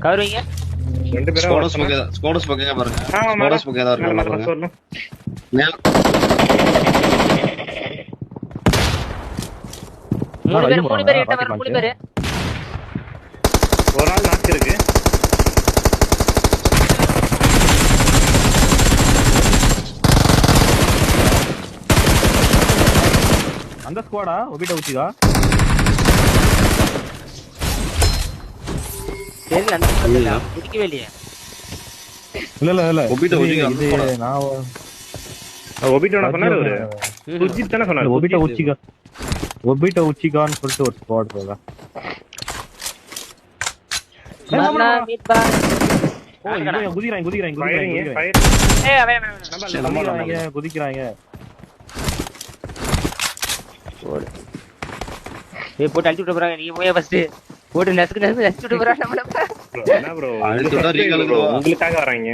Cover வைங்க. ரெண்டு பேரும் ஸ்கோடஸ் பக்கங்க பாருங்க. ஸ்கோடஸ் பக்கங்க தான் இருக்கு பாருங்க. மூணு பேர் எட்ட வர 3 பேர். ஒரு ஆள் நாக்கு இருக்கு. அந்த ஸ்குவாடா ஒபிட்ட உச்சிதா? சரி அந்த பக்கத்துல குடிக்கவே இல்லையே. இல்ல ஒபிட்ட உச்சிதா. இது நான் ஒபிட்டோட சொன்னாரு அவரு. சுஜித் தான சொன்னாரு. ஒபிட்ட உச்சிகான்னு சொல்லிட்டு ஒரு ஸ்குவாட் போதா. மன்னா மீட் பா. ஓ இவங்க குதிக்குறாங்க. ஏய் அவன் குதிக்குறாங்க. போடு. ஏய் போட்டு அடிச்சு விட்டு போறாங்க. நீ போய் ஃபர்ஸ்ட் போட்டு நசுக்கு விட்டு போறாங்க நம்மள. என்ன ப்ரோ? அழுத்துட்டா recall bro. உங்களுக்காக வராங்க.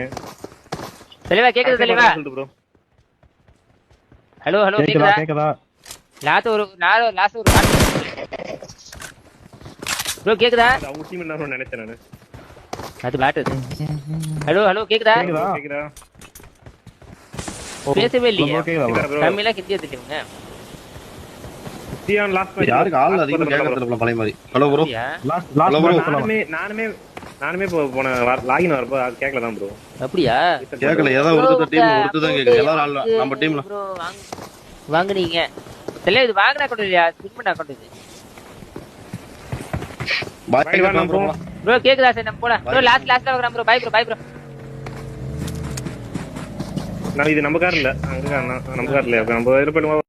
தெளிவா கேக்குது தெளிவா? ஹலோ கேக்குதா? லாஸ்ட் ஒரு ப்ரோ கேக்குதா? அவங்க டீம் என்ன நினைச்சேன் நானு. அது பேட். ஹலோ கேக்குதா? பேசவே இல்லையே. தமிழ்ல ஹிந்தியா தெரியுங்க. சியான் லாஸ்ட் மேட்ச் யாருக்கு ஆள் அதிகமா கேக்குறதுல பழைய மாதிரி. Hello bro. நானுமே போன லாகின் வரப்ப கேக்கல தான் ப்ரோ. அப்படியா? கேக்கல. ஏதோ ஒரு டீம் தான் கேக்குது. எல்லாரும் நம்ம டீம்ல ப்ரோ வாங்குனீங்க. தெரியல இது வாங்குன அக்கவுண்ட் இல்லையா? ஸ்பின் அக்கவுண்ட் இது. Bye bro. ப்ரோ கேக்குதா? சரி நம்ம போலாம். ப்ரோ லாஸ்ட்ல வரேன் ப்ரோ. Bye bro. நான் இது நம்ம கார் இல்ல. அங்க நம்ம கார் இல்ல. நம்ம இது பண்ணுவோம்.